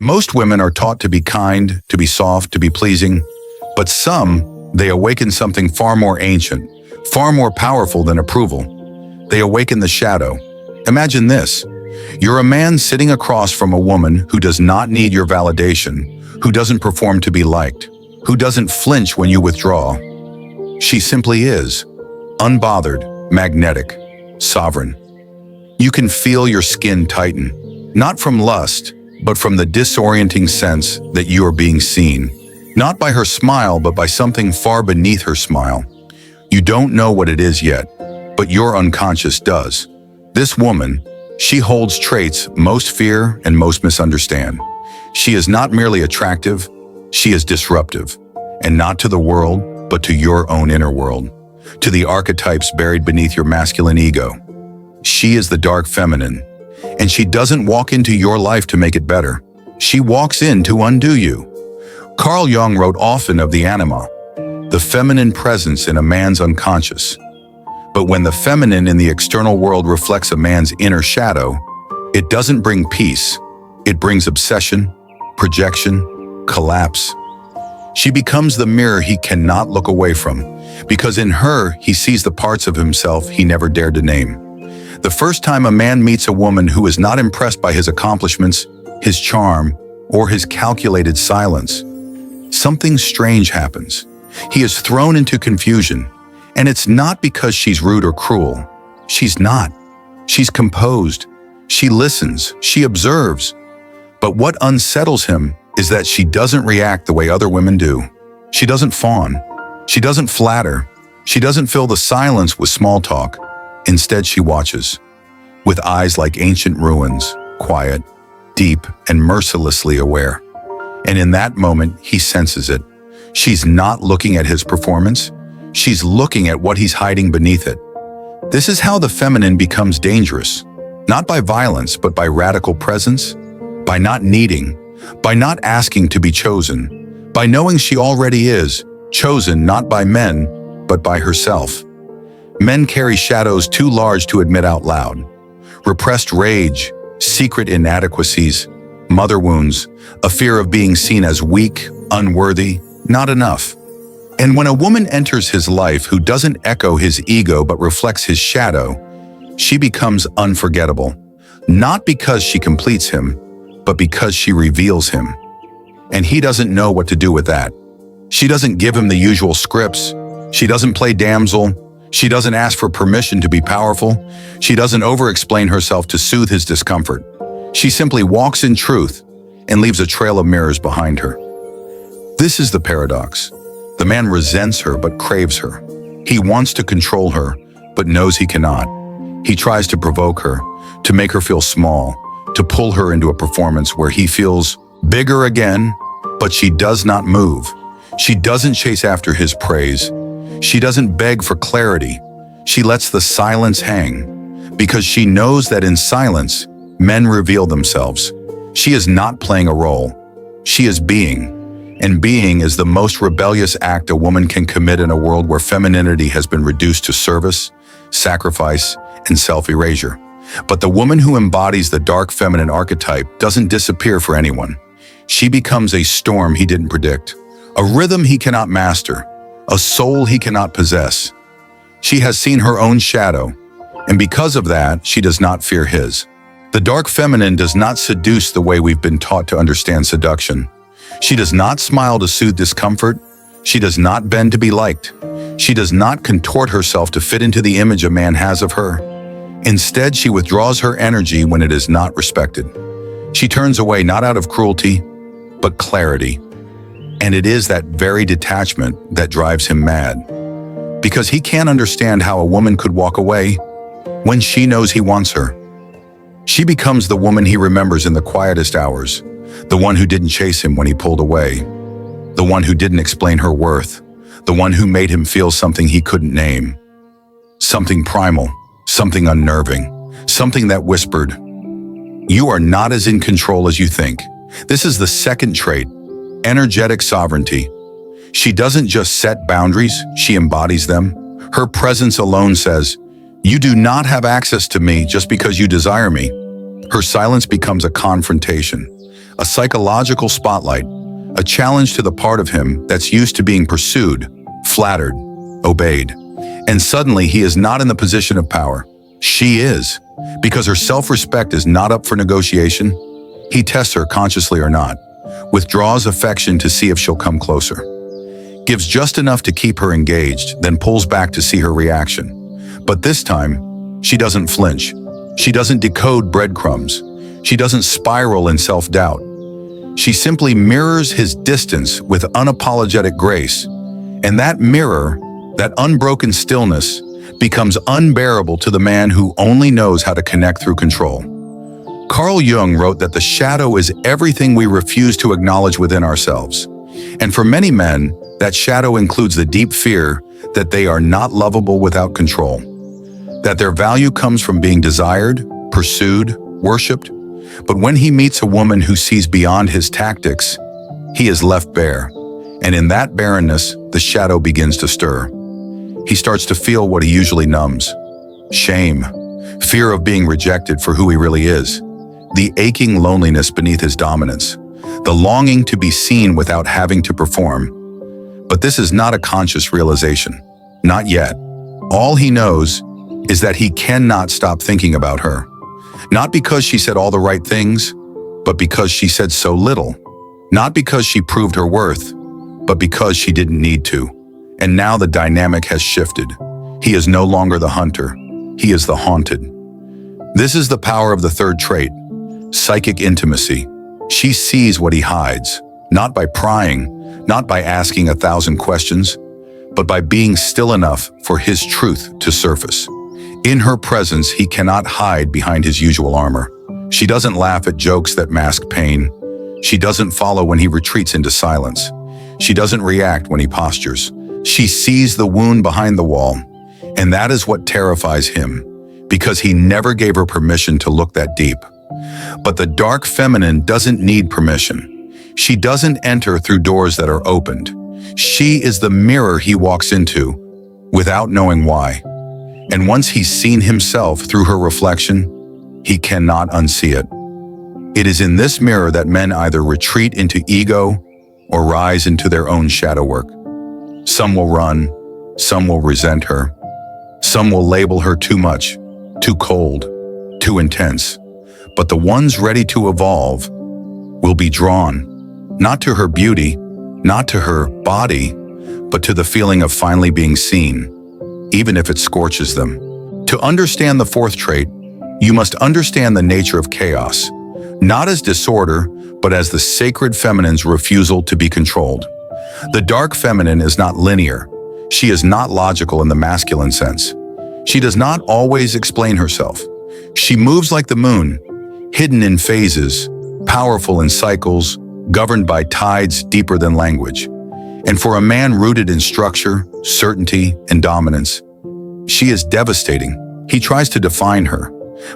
Most women are taught to be kind, to be soft, to be pleasing, but some, they awaken something far more ancient, far more powerful than approval. They awaken the shadow. Imagine this. You're a man sitting across from a woman who does not need your validation, who doesn't perform to be liked, who doesn't flinch when you withdraw. She simply is, unbothered, magnetic, sovereign. You can feel your skin tighten, not from lust, but from the disorienting sense that you are being seen, not by her smile, but by something far beneath her smile. You don't know what it is yet, but your unconscious does. This woman, she holds traits most fear and most misunderstand. She is not merely attractive, she is disruptive, and not to the world, but to your own inner world, to the archetypes buried beneath your masculine ego. She is the dark feminine, and she doesn't walk into your life to make it better. She walks in to undo you. Carl Jung wrote often of the anima, the feminine presence in a man's unconscious. But when the feminine in the external world reflects a man's inner shadow, it doesn't bring peace. It brings obsession, projection, collapse. She becomes the mirror he cannot look away from, because in her he sees the parts of himself he never dared to name. The first time a man meets a woman who is not impressed by his accomplishments, his charm, or his calculated silence, something strange happens. He is thrown into confusion, and it's not because she's rude or cruel. She's not. She's composed. She listens. She observes. But what unsettles him is that she doesn't react the way other women do. She doesn't fawn. She doesn't flatter. She doesn't fill the silence with small talk. Instead, she watches, with eyes like ancient ruins, quiet, deep, and mercilessly aware. And in that moment, he senses it. She's not looking at his performance. She's looking at what he's hiding beneath it. This is how the feminine becomes dangerous, not by violence, but by radical presence, by not needing, by not asking to be chosen, by knowing she already is, chosen not by men, but by herself. Men carry shadows too large to admit out loud. Repressed rage, secret inadequacies, mother wounds, a fear of being seen as weak, unworthy, not enough. And when a woman enters his life who doesn't echo his ego but reflects his shadow, she becomes unforgettable, not because she completes him, but because she reveals him. And he doesn't know what to do with that. She doesn't give him the usual scripts. She doesn't play damsel. She doesn't ask for permission to be powerful. She doesn't over-explain herself to soothe his discomfort. She simply walks in truth and leaves a trail of mirrors behind her. This is the paradox. The man resents her but craves her. He wants to control her, but knows he cannot. He tries to provoke her, to make her feel small, to pull her into a performance where he feels bigger again, but she does not move. She doesn't chase after his praise. She doesn't beg for clarity. She lets the silence hang, because she knows that in silence, men reveal themselves. She is not playing a role. She is being, and being is the most rebellious act a woman can commit in a world where femininity has been reduced to service, sacrifice, and self-erasure. But the woman who embodies the dark feminine archetype doesn't disappear for anyone. She becomes a storm he didn't predict, a rhythm he cannot master, a soul he cannot possess. She has seen her own shadow, and because of that, she does not fear his. The dark feminine does not seduce the way we've been taught to understand seduction. She does not smile to soothe discomfort. She does not bend to be liked. She does not contort herself to fit into the image a man has of her. Instead, she withdraws her energy when it is not respected. She turns away not out of cruelty, but clarity. And it is that very detachment that drives him mad. Because he can't understand how a woman could walk away when she knows he wants her. She becomes the woman he remembers in the quietest hours, the one who didn't chase him when he pulled away, the one who didn't explain her worth, the one who made him feel something he couldn't name. Something primal, something unnerving, something that whispered, "You are not as in control as you think." This is the second trait. Energetic sovereignty. She doesn't just set boundaries, she embodies them. Her presence alone says, "You do not have access to me just because you desire me." Her silence becomes a confrontation, a psychological spotlight, a challenge to the part of him that's used to being pursued, flattered, obeyed. And suddenly he is not in the position of power. She is. Because her self-respect is not up for negotiation, he tests her consciously or not, withdraws affection to see if she'll come closer, gives just enough to keep her engaged, then pulls back to see her reaction. But this time, she doesn't flinch. She doesn't decode breadcrumbs. She doesn't spiral in self-doubt. She simply mirrors his distance with unapologetic grace. And that mirror, that unbroken stillness, becomes unbearable to the man who only knows how to connect through control. Carl Jung wrote that the shadow is everything we refuse to acknowledge within ourselves. And for many men, that shadow includes the deep fear that they are not lovable without control, that their value comes from being desired, pursued, worshipped. But when he meets a woman who sees beyond his tactics, he is left bare. And in that barrenness, the shadow begins to stir. He starts to feel what he usually numbs: shame, fear of being rejected for who he really is, the aching loneliness beneath his dominance, the longing to be seen without having to perform. But this is not a conscious realization. Not yet. All he knows is that he cannot stop thinking about her. Not because she said all the right things, but because she said so little. Not because she proved her worth, but because she didn't need to. And now the dynamic has shifted. He is no longer the hunter. He is the haunted. This is the power of the third trait, psychic intimacy. She sees what he hides, not by prying, not by asking 1,000 questions, but by being still enough for his truth to surface. In her presence, he cannot hide behind his usual armor. She doesn't laugh at jokes that mask pain. She doesn't follow when he retreats into silence. She doesn't react when he postures. She sees the wound behind the wall, and that is what terrifies him, because he never gave her permission to look that deep. But the dark feminine doesn't need permission. She doesn't enter through doors that are opened. She is the mirror he walks into without knowing why. And once he's seen himself through her reflection, he cannot unsee it. It is in this mirror that men either retreat into ego or rise into their own shadow work. Some will run, some will resent her, some will label her too much, too cold, too intense. But the ones ready to evolve will be drawn, not to her beauty, not to her body, but to the feeling of finally being seen, even if it scorches them. To understand the fourth trait, you must understand the nature of chaos, not as disorder, but as the sacred feminine's refusal to be controlled. The dark feminine is not linear. She is not logical in the masculine sense. She does not always explain herself. She moves like the moon, hidden in phases, powerful in cycles, governed by tides deeper than language. And for a man rooted in structure, certainty, and dominance, she is devastating. He tries to define her,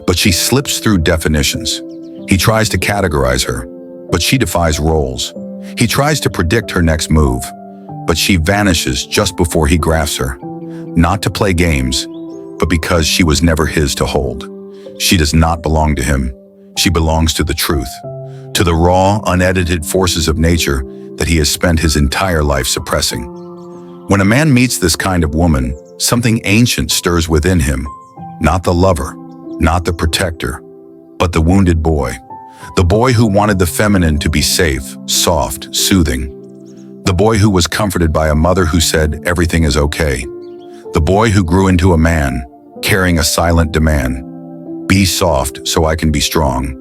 but she slips through definitions. He tries to categorize her, but she defies roles. He tries to predict her next move, but she vanishes just before he grasps her. Not to play games, but because she was never his to hold. She does not belong to him. She belongs to the truth, to the raw, unedited forces of nature that he has spent his entire life suppressing. When a man meets this kind of woman, something ancient stirs within him. Not the lover, not the protector, but the wounded boy. The boy who wanted the feminine to be safe, soft, soothing. The boy who was comforted by a mother who said everything is okay. The boy who grew into a man, carrying a silent demand. Be soft so I can be strong.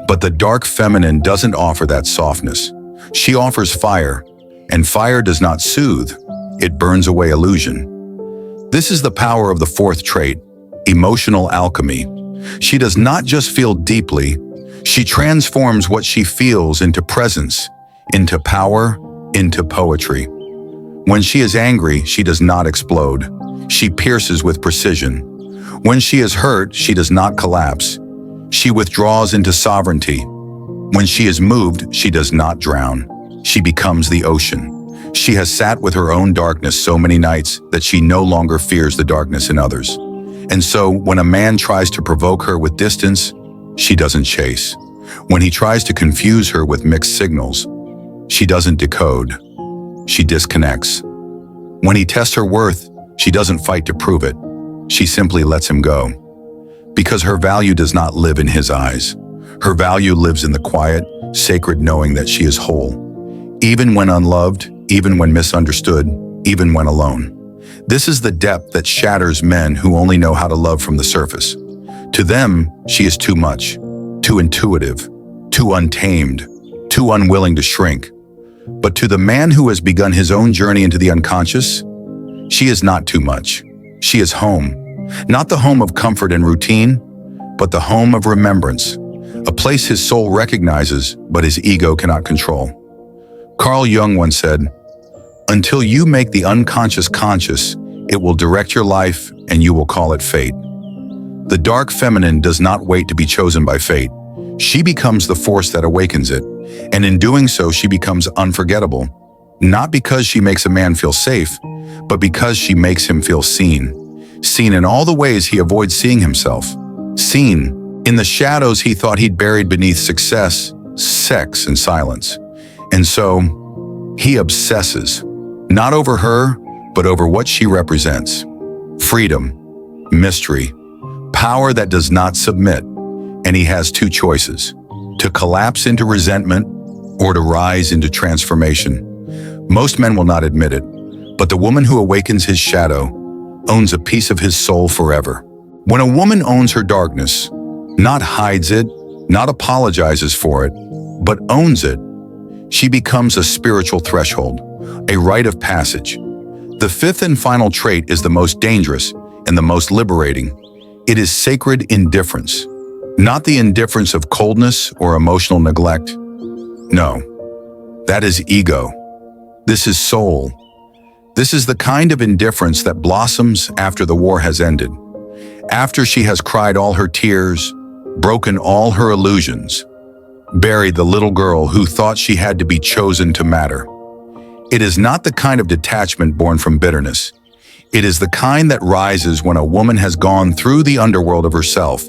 But the dark feminine doesn't offer that softness. She offers fire, and fire does not soothe. It burns away illusion. This is the power of the fourth trait, emotional alchemy. She does not just feel deeply, she transforms what she feels into presence, into power, into poetry. When she is angry, she does not explode. She pierces with precision. When she is hurt, she does not collapse. She withdraws into sovereignty. When she is moved, she does not drown. She becomes the ocean. She has sat with her own darkness so many nights that she no longer fears the darkness in others. And so, when a man tries to provoke her with distance, she doesn't chase. When he tries to confuse her with mixed signals, she doesn't decode. She disconnects. When he tests her worth, she doesn't fight to prove it. She simply lets him go. Because her value does not live in his eyes. Her value lives in the quiet, sacred knowing that she is whole. Even when unloved, even when misunderstood, even when alone. This is the depth that shatters men who only know how to love from the surface. To them, she is too much, too intuitive, too untamed, too unwilling to shrink. But to the man who has begun his own journey into the unconscious, she is not too much. She is home. Not the home of comfort and routine, but the home of remembrance, a place his soul recognizes, but his ego cannot control. Carl Jung once said, "Until you make the unconscious conscious, it will direct your life and you will call it fate." The dark feminine does not wait to be chosen by fate. She becomes the force that awakens it, and in doing so, she becomes unforgettable. Not because she makes a man feel safe, but because she makes him feel seen. Seen in all the ways he avoids seeing himself. Seen in the shadows he thought he'd buried beneath success, sex, and silence. And so, he obsesses, not over her, but over what she represents. Freedom, mystery, power that does not submit. And he has two choices: to collapse into resentment or to rise into transformation. Most men will not admit it, but the woman who awakens his shadow owns a piece of his soul forever. When a woman owns her darkness, not hides it, not apologizes for it, but owns it, she becomes a spiritual threshold, a rite of passage. The fifth and final trait is the most dangerous and the most liberating. It is sacred indifference. Not the indifference of coldness or emotional neglect. No, that is ego. This is soul. This is the kind of indifference that blossoms after the war has ended, after she has cried all her tears, broken all her illusions, buried the little girl who thought she had to be chosen to matter. It is not the kind of detachment born from bitterness. It is the kind that rises when a woman has gone through the underworld of herself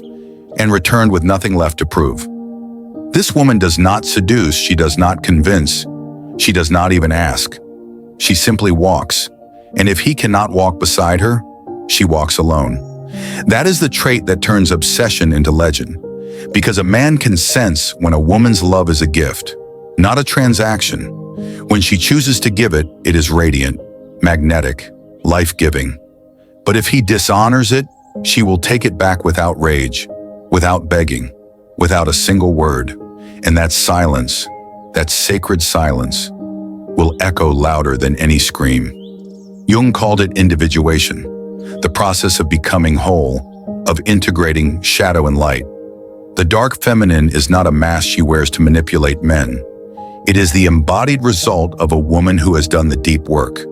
and returned with nothing left to prove. This woman does not seduce, she does not convince, she does not even ask. She simply walks, and if he cannot walk beside her, she walks alone. That is the trait that turns obsession into legend, because a man can sense when a woman's love is a gift, not a transaction. When she chooses to give it, it is radiant, magnetic, life-giving. But if he dishonors it, she will take it back without rage, without begging, without a single word. And that silence, that sacred silence, will echo louder than any scream. Jung called it individuation, the process of becoming whole, of integrating shadow and light. The dark feminine is not a mask she wears to manipulate men. It is the embodied result of a woman who has done the deep work.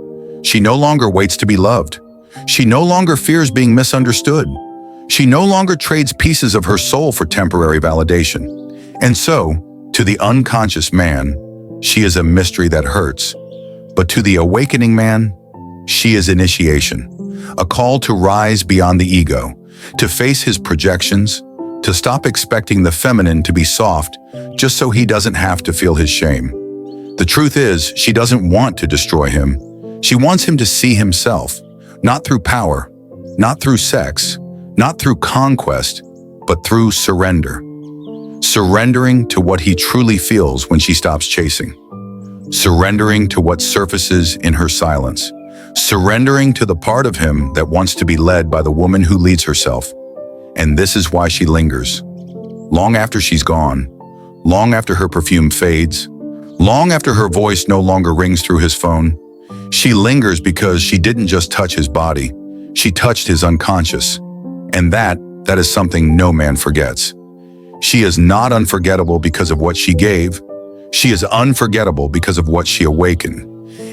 She no longer waits to be loved. She no longer fears being misunderstood. She no longer trades pieces of her soul for temporary validation. And so, to the unconscious man, she is a mystery that hurts. But to the awakening man, she is initiation, a call to rise beyond the ego, to face his projections, to stop expecting the feminine to be soft just so he doesn't have to feel his shame. The truth is, she doesn't want to destroy him. She wants him to see himself, not through power, not through sex, not through conquest, but through surrender. Surrendering to what he truly feels when she stops chasing. Surrendering to what surfaces in her silence. Surrendering to the part of him that wants to be led by the woman who leads herself. And this is why she lingers. Long after she's gone, long after her perfume fades, long after her voice no longer rings through his phone, she lingers because she didn't just touch his body, she touched his unconscious. And that is something no man forgets. She is not unforgettable because of what she gave. She is unforgettable because of what she awakened.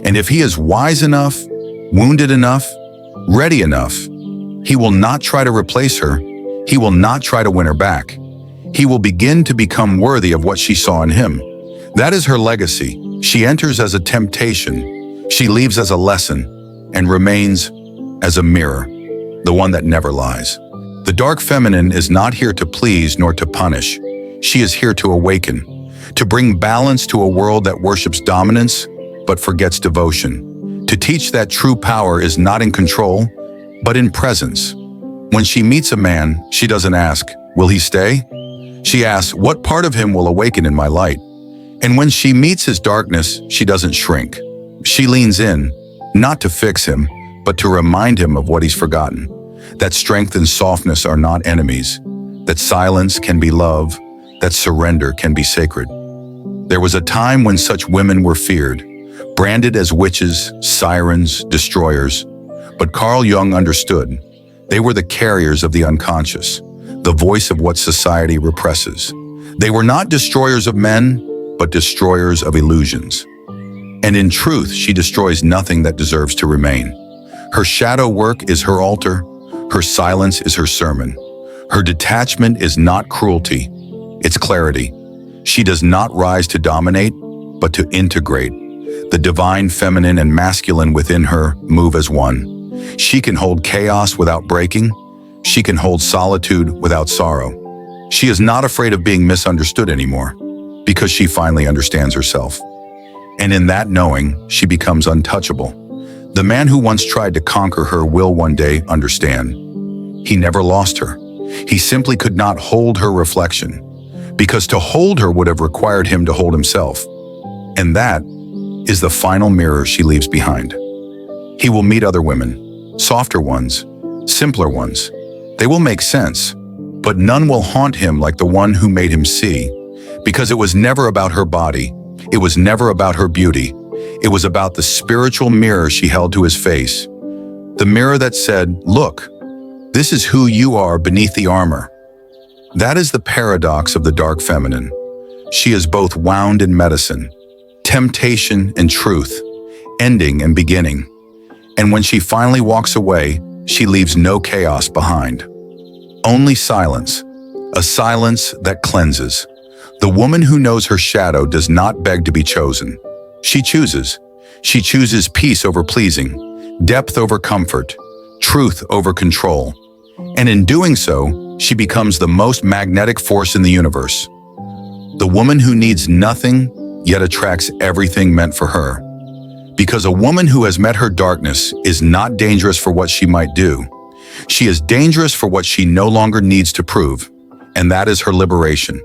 And if he is wise enough, wounded enough, ready enough, he will not try to replace her. He will not try to win her back. He will begin to become worthy of what she saw in him. That is her legacy. She enters as a temptation. She leaves as a lesson and remains as a mirror, the one that never lies. The dark feminine is not here to please nor to punish. She is here to awaken, to bring balance to a world that worships dominance but forgets devotion, to teach that true power is not in control, but in presence. When she meets a man, she doesn't ask, "Will he stay?" She asks, "What part of him will awaken in my light?" And when she meets his darkness, she doesn't shrink. She leans in, not to fix him, but to remind him of what he's forgotten. That strength and softness are not enemies, that silence can be love, that surrender can be sacred. There was a time when such women were feared, branded as witches, sirens, destroyers. But Carl Jung understood. They were the carriers of the unconscious, the voice of what society represses. They were not destroyers of men, but destroyers of illusions. And in truth, she destroys nothing that deserves to remain. Her shadow work is her altar. Her silence is her sermon. Her detachment is not cruelty, it's clarity. She does not rise to dominate, but to integrate. The divine feminine and masculine within her move as one. She can hold chaos without breaking. She can hold solitude without sorrow. She is not afraid of being misunderstood anymore, because she finally understands herself. And in that knowing, she becomes untouchable. The man who once tried to conquer her will one day understand. He never lost her. He simply could not hold her reflection, because to hold her would have required him to hold himself. And that is the final mirror she leaves behind. He will meet other women, softer ones, simpler ones. They will make sense, but none will haunt him like the one who made him see, because it was never about her body. It was never about her beauty. It was about the spiritual mirror she held to his face. The mirror that said, "Look, this is who you are beneath the armor." That is the paradox of the dark feminine. She is both wound and medicine, temptation and truth, ending and beginning. And when she finally walks away, she leaves no chaos behind. Only silence, a silence that cleanses. The woman who knows her shadow does not beg to be chosen. She chooses. She chooses peace over pleasing, depth over comfort, truth over control. And in doing so, she becomes the most magnetic force in the universe. The woman who needs nothing, yet attracts everything meant for her. Because a woman who has met her darkness is not dangerous for what she might do. She is dangerous for what she no longer needs to prove, and that is her liberation.